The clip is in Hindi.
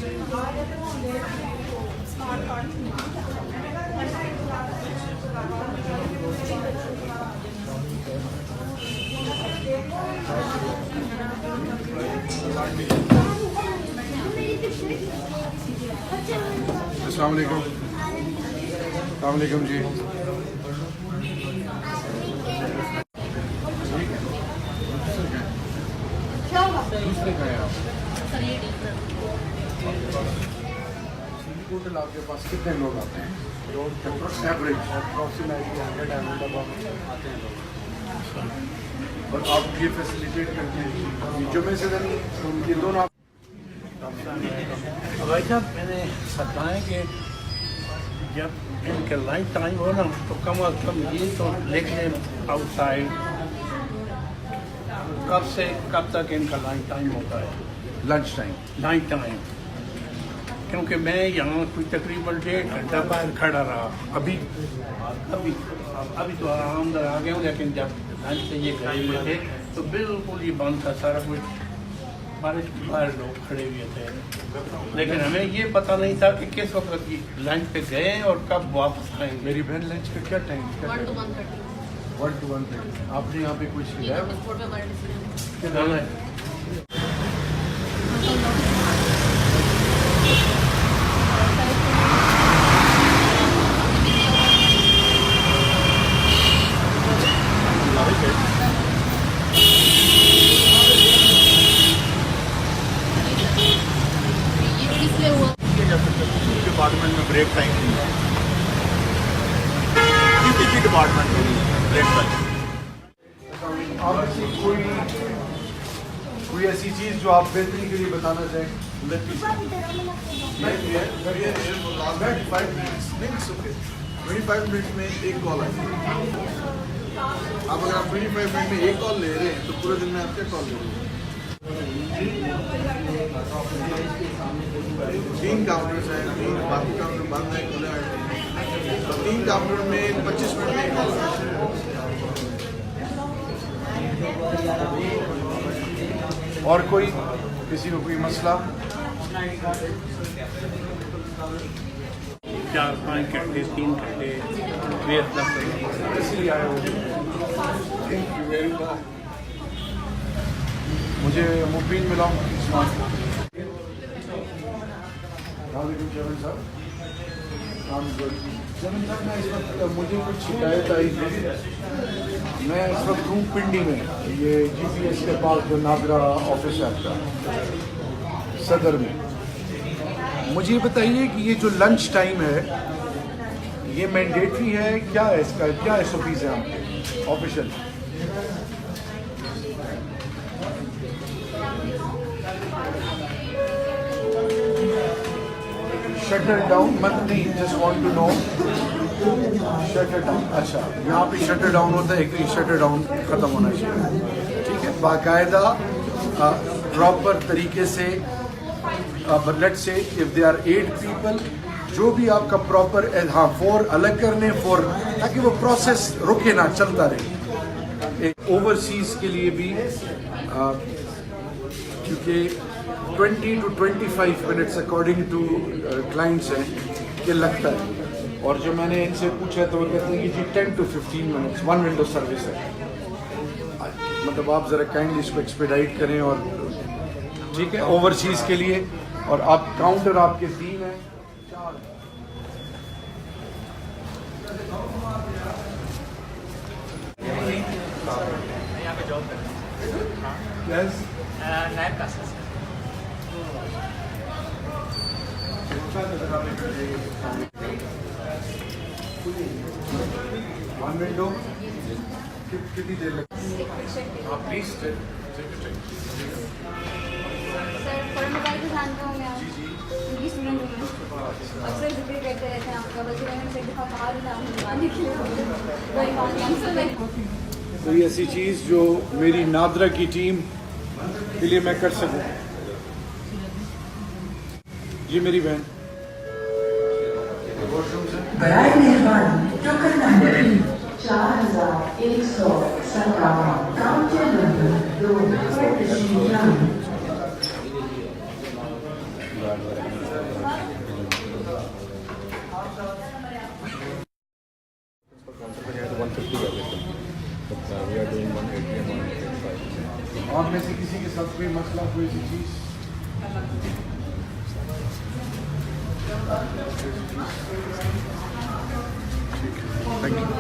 अस्सलाम वालेकुम। अस्सलाम वालेकुम जी। दूसरे का है आप? टोटल आपके पास कितने लोग आते हैं? एवरेज अप्रॉक्सीमेटली 100 आते हैं लोग। और आप ये फैसिलिटेट करते हैं जुमे से दिन ये दोनों आप? भाई साहब मैंने बताया कि जब इनका लाइफ टाइम हो ना तो कम अज कम ये तो लिख लें आउटसाइड कब से कब तक इनका लाइफ टाइम होता है। लंच टाइम क्योंकि मैं यहाँ कोई तकरीबन 1.5 घंटा बाहर खड़ा रहा। अभी अभी अभी तो आराम आ गया हूँ, लेकिन जब लंच से ये गए हुए थे तो बिल्कुल ही बंद था सारा कुछ। बारिश के बाहर लोग खड़े हुए थे, लेकिन हमें ये पता नहीं था कि किस वक्त लंच पे गए और कब वापस आएंगे। मेरी बहन लंच का क्या टाइम? 1 to 1:30। 1 to 1:30। आपने यहाँ पे कुछ किया है? डिपार्टमेंट में ब्रेक टाइम नहीं है, किसी भी डिपार्टमेंट में ब्रेक टाइम। आप ऐसी कोई ऐसी चीज़ जो आप बेहतरी के लिए बताना चाहें? 25 मिनट में एक कॉल आएगी। अब अगर आप 25 मिनट में एक कॉल ले रहे हैं तो पूरे दिन में आप क्या कॉल ले रहे हैं? 3 काउंटर्स हैं, 3 बाकी काउंटर बंद है, खुले हैं। तो 3 काउंटर में 25 मिनट में एक कॉल आएगी। और कोई किसी को कोई मसला? 4-5 घंटे 3 घंटे इसलिए आए हो। मुझे मुबीन मिलाओ। जमीन साहब मैं इस वक्त मुझे कुछ शिकायत आई थी। मैं इस वक्त हूँ पिंडी में, ये GPS के पास जो नागरा ऑफिस है आपका सदर में। मुझे बताइए कि ये जो लंच टाइम है ये मैंडेटरी है क्या है? इसका क्या SOPs है आपके ऑफिशियल? शटर डाउन मत नहीं, just want to know. Shutter down, अच्छा यहाँ पे शटर डाउन होता है, एक शटर डाउन ख़त्म होना चाहिए। ठीक है, बाकायदा प्रॉपर तरीके से। Let's say if they are 8 people, जो भी आपका प्रॉपर, हाँ 4 अलग करने 4, ताकि वो प्रोसेस रुके ना, चलता रहे। एक ओवरसीज़ के लिए भी क्योंकि 20 to 25 minutes according to clients हैं कि लगता है। और जो मैंने इनसे पूछा तो वो कहते हैं कि जी 10 to 15 मिनट्स 1 विंडो सर्विस है। मतलब आप ज़रा काइंडली इसको एक्सपेडाइट करें। और ठीक है, ओवरसीज़ के लिए। और आप काउंटर आपके 3 हैं, 4 नायब का वन विंडो कितनी देर लगती है? आप प्लीज सर फॉरेन मोबाइल को जानते होंगे आप? जी स्टूडेंट हूँ, अक्सर जिक्र करते रहते हैं आपका, बल्कि मैंने एक दफ़ा बाहर नाम लिखवाने के लिए। कोई ऐसी चीज़ जो मेरी नादरा की टीम के लिए मैं कर सकूं? जी मेरी बहन। बराए मेहरबानी टोकन नंबर 4157 काउंटर नंबर 2 पर तशरीफ लाएं। और में से किसी के साथ कोई मसला कोई सी चीज़ ठीक है, थैंक यू।